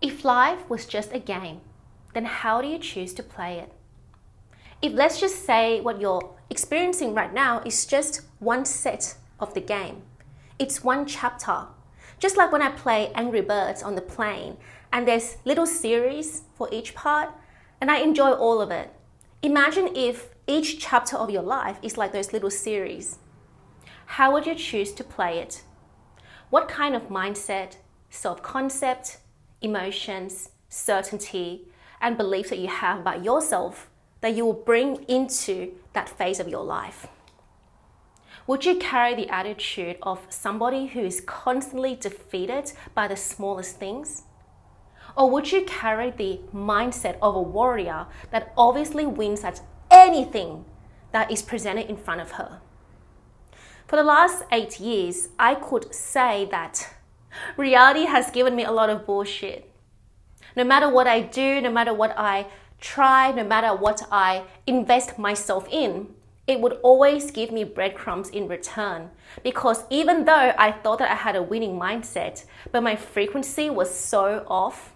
If life was just a game, then how do you choose to play it? If let's just say what you're experiencing right now is just one set of the game. It's one chapter. Just like when I play Angry Birds on the plane and there's little series for each part and I enjoy all of it. Imagine if each chapter of your life is like those little series. How would you choose to play it? What kind of mindset, self-concept, emotions, certainty, and beliefs that you have about yourself that you will bring into that phase of your life? Would you carry the attitude of somebody who is constantly defeated by the smallest things? Or would you carry the mindset of a warrior that obviously wins at anything that is presented in front of her? For the last 8 years, I could say that reality has given me a lot of bullshit. No matter what I do, no matter what I try, no matter what I invest myself in, it would always give me breadcrumbs in return. Because even though I thought that I had a winning mindset, but my frequency was so off.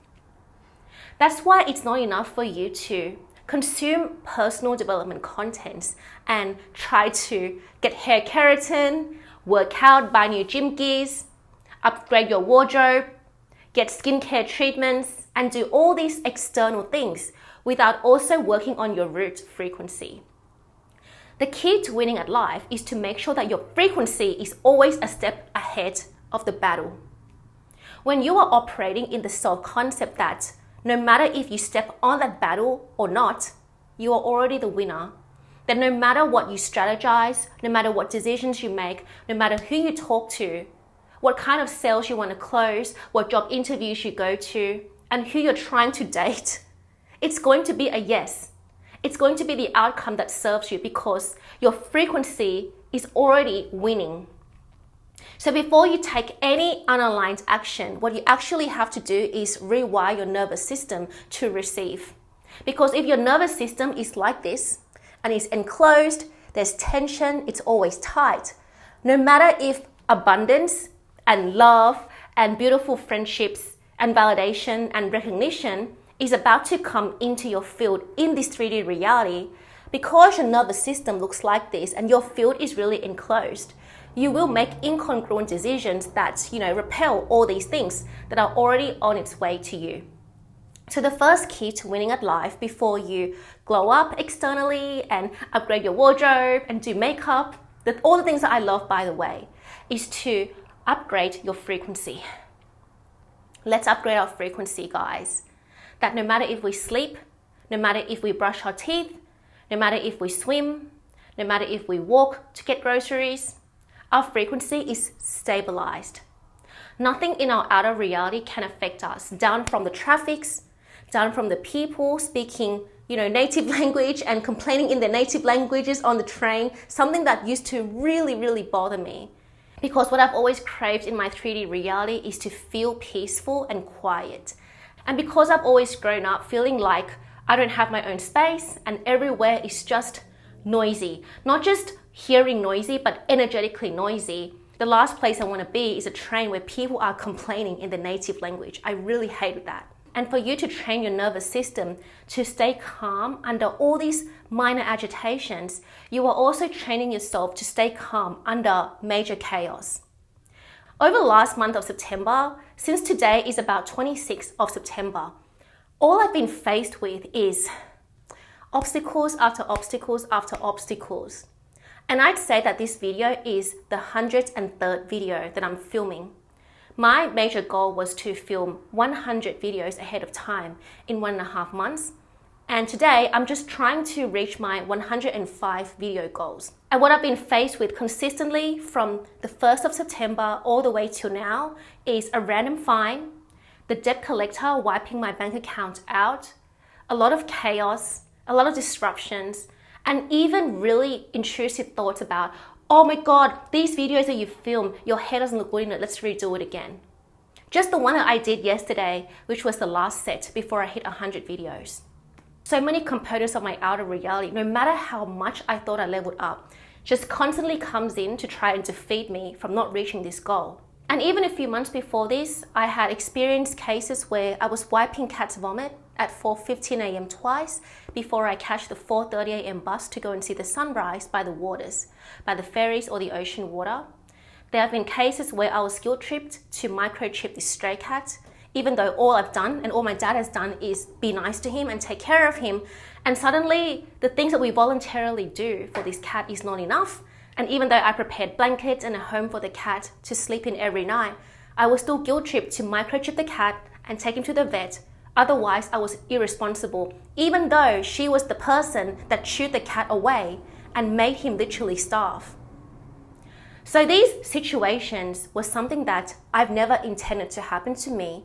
That's why it's not enough for you to consume personal development contents and try to get hair keratin, work out, buy new gym gears, upgrade your wardrobe, get skincare treatments, and do all these external things without also working on your root frequency. The key to winning at life is to make sure that your frequency is always a step ahead of the battle. When you are operating in the self-concept that no matter if you step on that battle or not, you are already the winner, then no matter what you strategize, no matter what decisions you make, no matter who you talk to, what kind of sales you want to close, what job interviews you go to, and who you're trying to date, it's going to be a yes. It's going to be the outcome that serves you because your frequency is already winning. So before you take any unaligned action, what you actually have to do is rewire your nervous system to receive. Because if your nervous system is like this and it's enclosed, there's tension, it's always tight. No matter if abundance and love and beautiful friendships and validation and recognition is about to come into your field in this 3D reality, because your nervous system looks like this and your field is really enclosed, you will make incongruent decisions that, repel all these things that are already on its way to you. So the first key to winning at life before you glow up externally and upgrade your wardrobe and do makeup, all the things that I love, by the way, is to upgrade your frequency. Let's upgrade our frequency, guys. That no matter if we sleep, no matter if we brush our teeth, no matter if we swim, no matter if we walk to get groceries, our frequency is stabilized. Nothing in our outer reality can affect us, down from the traffics, down from the people speaking, native language and complaining in their native languages on the train, something that used to really, really bother me. Because what I've always craved in my 3D reality is to feel peaceful and quiet. And because I've always grown up feeling like I don't have my own space and everywhere is just noisy. Not just hearing noisy, but energetically noisy. The last place I want to be is a train where people are complaining in the native language. I really hated that. And for you to train your nervous system to stay calm under all these minor agitations, you are also training yourself to stay calm under major chaos. Over the last month of September, since today is about 26th of September, all I've been faced with is obstacles after obstacles after obstacles. And I'd say that this video is the 103rd video that I'm filming. My major goal was to film 100 videos ahead of time in 1.5 months. And today I'm just trying to reach my 105 video goals. And what I've been faced with consistently from the 1st of September all the way till now is a random fine, the debt collector wiping my bank account out, a lot of chaos, a lot of disruptions, and even really intrusive thoughts about, oh my God, these videos that you film, your hair doesn't look good in it, let's redo it again. Just the one that I did yesterday, which was the last set before I hit 100 videos. So many components of my outer reality, no matter how much I thought I leveled up, just constantly comes in to try and defeat me from not reaching this goal. And even a few months before this, I had experienced cases where I was wiping cat's vomit at 4:15 a.m. twice before I catch the 4:30 a.m. bus to go and see the sunrise by the waters, by the ferries or the ocean water. There have been cases where I was guilt-tripped to microchip this stray cat, even though all I've done and all my dad has done is be nice to him and take care of him. And suddenly the things that we voluntarily do for this cat is not enough. And even though I prepared blankets and a home for the cat to sleep in every night, I was still guilt-tripped to microchip the cat and take him to the vet. Otherwise, I was irresponsible, even though she was the person that chewed the cat away and made him literally starve. So these situations were something that I've never intended to happen to me.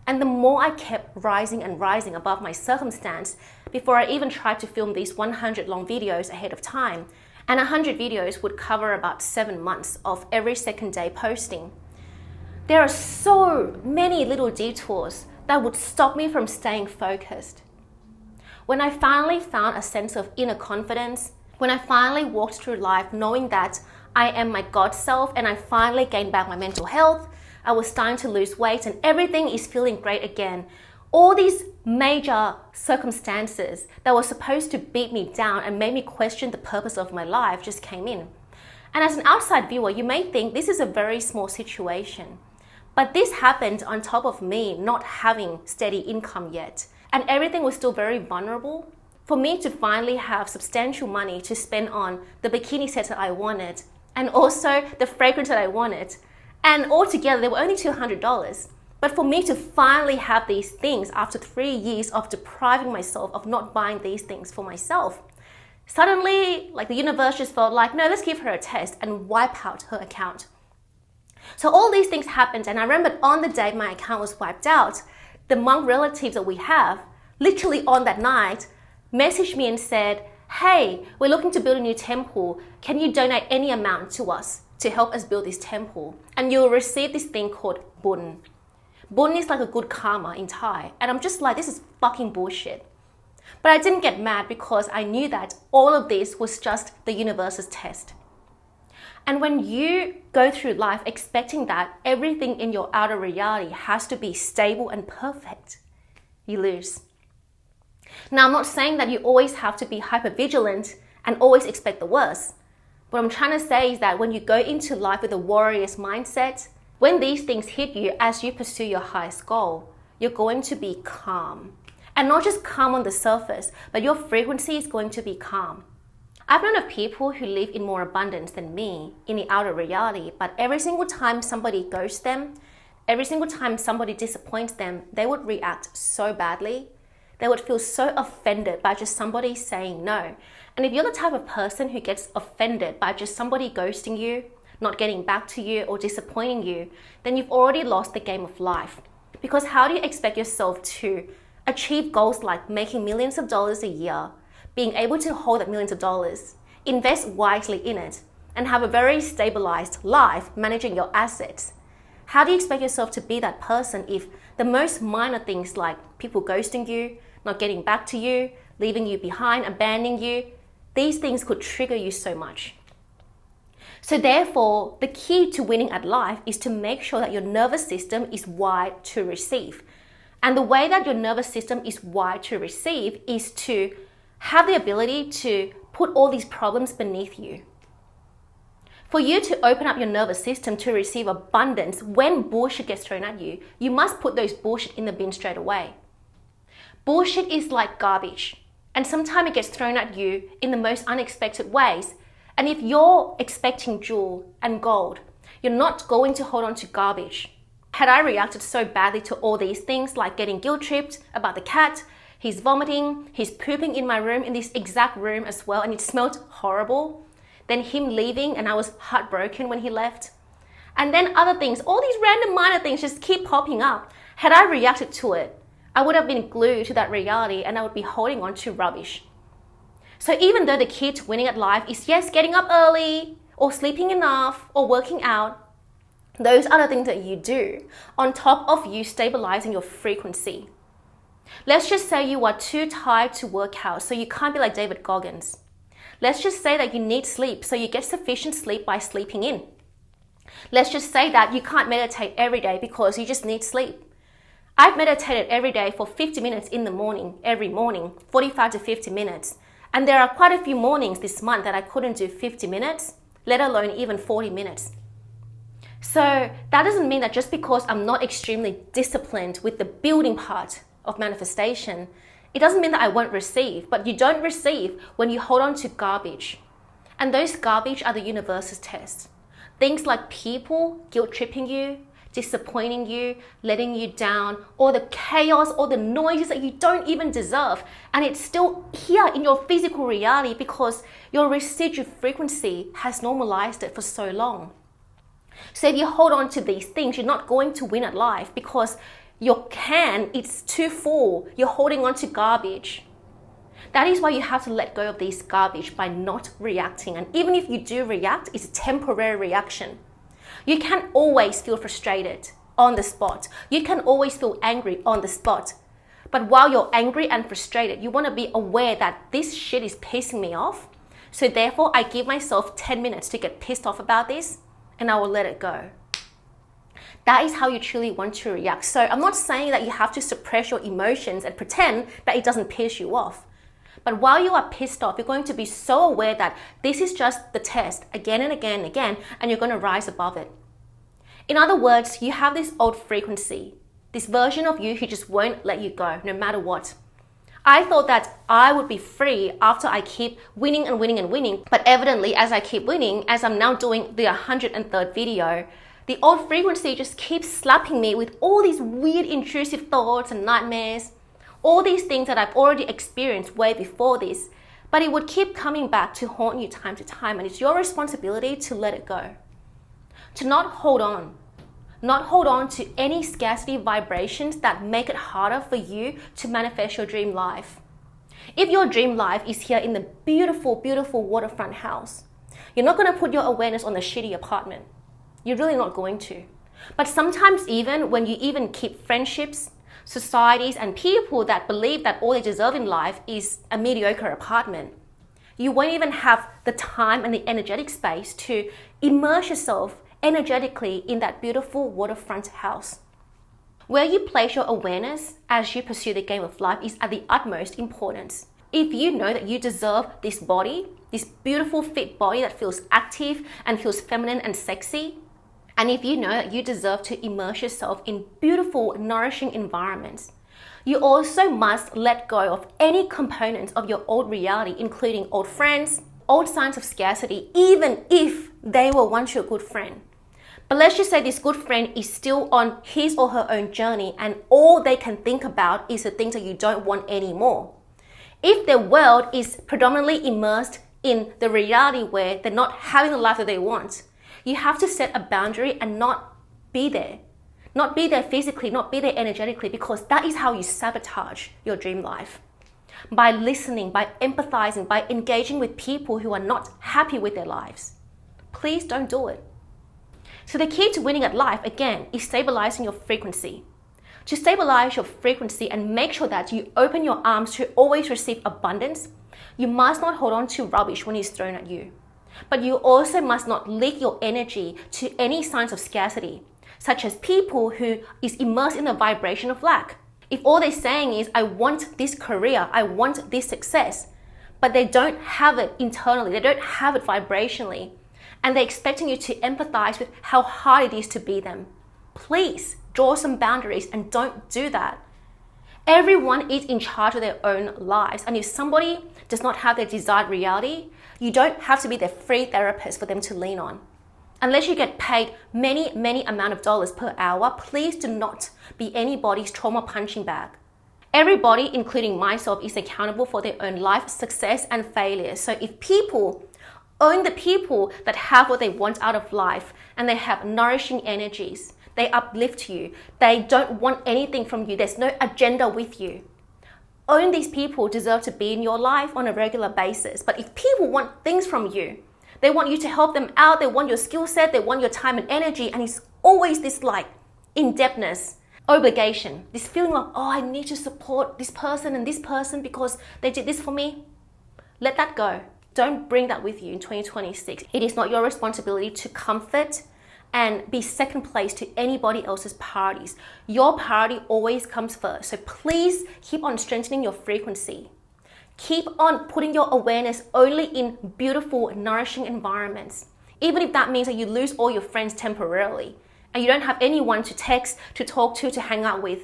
And the more I kept rising and rising above my circumstance, before I even tried to film these 100 long videos ahead of time, and 100 videos would cover about 7 months of every second day posting. There are so many little detours that would stop me from staying focused. When I finally found a sense of inner confidence, when I finally walked through life knowing that I am my God self and I finally gained back my mental health, I was starting to lose weight and everything is feeling great again. All these major circumstances that were supposed to beat me down and made me question the purpose of my life just came in. And as an outside viewer, you may think this is a very small situation. But this happened on top of me not having steady income yet. And everything was still very vulnerable. For me to finally have substantial money to spend on the bikini set that I wanted, and also the fragrance that I wanted. And altogether, they were only $200. But for me to finally have these things after 3 years of depriving myself of not buying these things for myself, suddenly, like the universe just felt like, no, let's give her a test and wipe out her account. So all these things happened, and I remembered on the day my account was wiped out, the monk relatives that we have, literally on that night, messaged me and said, hey, we're looking to build a new temple. Can you donate any amount to us to help us build this temple? And you'll receive this thing called bun. Bun is like a good karma in Thai. And I'm just like, this is fucking bullshit. But I didn't get mad because I knew that all of this was just the universe's test. And when you go through life expecting that everything in your outer reality has to be stable and perfect, you lose. Now, I'm not saying that you always have to be hypervigilant and always expect the worst. What I'm trying to say is that when you go into life with a warrior's mindset, when these things hit you as you pursue your highest goal, you're going to be calm. And not just calm on the surface, but your frequency is going to be calm. I've known of people who live in more abundance than me in the outer reality, but every single time somebody ghosts them, every single time somebody disappoints them, they would react so badly. They would feel so offended by just somebody saying no. And if you're the type of person who gets offended by just somebody ghosting you, not getting back to you or disappointing you, then you've already lost the game of life. Because how do you expect yourself to achieve goals like making millions of dollars a year, being able to hold that millions of dollars, invest wisely in it, and have a very stabilized life managing your assets? How do you expect yourself to be that person if the most minor things like people ghosting you, not getting back to you, leaving you behind, abandoning you, these things could trigger you so much? So therefore, the key to winning at life is to make sure that your nervous system is wired to receive. And the way that your nervous system is wired to receive is to have the ability to put all these problems beneath you. For you to open up your nervous system to receive abundance when bullshit gets thrown at you, you must put those bullshit in the bin straight away. Bullshit is like garbage, and sometimes it gets thrown at you in the most unexpected ways. And if you're expecting jewel and gold, you're not going to hold on to garbage. Had I reacted so badly to all these things, like getting guilt-tripped about the cat, he's vomiting, he's pooping in my room, in this exact room as well, and it smelled horrible, then him leaving and I was heartbroken when he left, and then other things, all these random minor things just keep popping up. Had I reacted to it, I would have been glued to that reality and I would be holding on to rubbish. So even though the key to winning at life is, yes, getting up early or sleeping enough or working out, those are the things that you do on top of you stabilizing your frequency. Let's just say you are too tired to work out, so you can't be like David Goggins. Let's just say that you need sleep, so you get sufficient sleep by sleeping in. Let's just say that you can't meditate every day because you just need sleep. I've meditated every day for 50 minutes in the morning, every morning, 45 to 50 minutes. And there are quite a few mornings this month that I couldn't do 50 minutes, let alone even 40 minutes. So that doesn't mean that just because I'm not extremely disciplined with the building part of manifestation, it doesn't mean that I won't receive. But you don't receive when you hold on to garbage. And those garbage are the universe's tests. Things like people guilt tripping you, disappointing you, letting you down, all the chaos, all the noises that you don't even deserve. And it's still here in your physical reality because your residual frequency has normalized it for so long. So if you hold on to these things, you're not going to win at life because your can, it's too full. You're holding on to garbage. That is why you have to let go of these garbage by not reacting. And even if you do react, it's a temporary reaction. You can always feel frustrated on the spot. You can always feel angry on the spot. But while you're angry and frustrated, you want to be aware that this shit is pissing me off. So therefore, I give myself 10 minutes to get pissed off about this and I will let it go. That is how you truly want to react. So I'm not saying that you have to suppress your emotions and pretend that it doesn't piss you off. But while you are pissed off, you're going to be so aware that this is just the test again and again and again, and you're going to rise above it. In other words, you have this old frequency, this version of you who just won't let you go no matter what. I thought that I would be free after I keep winning and winning and winning. But evidently, as I keep winning, as I'm now doing the 103rd video, the old frequency just keeps slapping me with all these weird intrusive thoughts and nightmares. All these things that I've already experienced way before this, but it would keep coming back to haunt you time to time, and it's your responsibility to let it go. To not hold on to any scarcity vibrations that make it harder for you to manifest your dream life. If your dream life is here in the beautiful, beautiful waterfront house, you're not going to put your awareness on the shitty apartment. You're really not going to. But sometimes even when you even keep friendships, societies and people that believe that all they deserve in life is a mediocre apartment, you won't even have the time and the energetic space to immerse yourself energetically in that beautiful waterfront house. Where you place your awareness as you pursue the game of life is at the utmost importance. If you know that you deserve this body, this beautiful fit body that feels active and feels feminine and sexy, and if you know that you deserve to immerse yourself in beautiful, nourishing environments, you also must let go of any components of your old reality, including old friends, old signs of scarcity, even if they were once your good friend. But let's just say this good friend is still on his or her own journey and all they can think about is the things that you don't want anymore. If their world is predominantly immersed in the reality where they're not having the life that they want, you have to set a boundary and not be there. Not be there physically, not be there energetically, because that is how you sabotage your dream life. By listening, by empathizing, by engaging with people who are not happy with their lives. Please don't do it. So the key to winning at life, again, is stabilizing your frequency. To stabilize your frequency and make sure that you open your arms to always receive abundance, you must not hold on to rubbish when it's thrown at you. But you also must not leak your energy to any signs of scarcity, such as people who is immersed in the vibration of lack. If all they're saying is, I want this career, I want this success, but they don't have it internally, they don't have it vibrationally, and they're expecting you to empathize with how hard it is to be them. Please draw some boundaries and don't do that. Everyone is in charge of their own lives, and if somebody does not have their desired reality, you don't have to be their free therapist for them to lean on. Unless you get paid many amount of dollars per hour, please do not be anybody's trauma punching bag. Everybody, including myself, is accountable for their own life, success and failure. So if people own the people that have what they want out of life and they have nourishing energies, they uplift you, they don't want anything from you, there's no agenda with you. Own these people deserve to be in your life on a regular basis. But if people want things from you, they want you to help them out, they want your skill set, they want your time and energy, and it's always this like indebtedness, obligation, this feeling of, oh, I need to support this person and this person because they did this for me. Let that go. Don't bring that with you in 2026. It is not your responsibility to comfort and be second place to anybody else's priorities. Your priority always comes first. So please keep on strengthening your frequency. Keep on putting your awareness only in beautiful, nourishing environments. Even if that means that you lose all your friends temporarily and you don't have anyone to text, to talk to hang out with.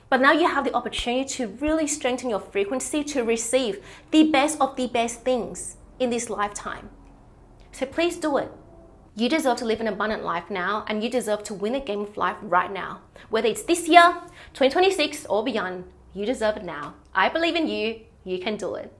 But now you have the opportunity to really strengthen your frequency to receive the best of the best things in this lifetime. So please do it. You deserve to live an abundant life now, and you deserve to win the game of life right now. Whether it's this year, 2026, or beyond, you deserve it now. I believe in you. You can do it.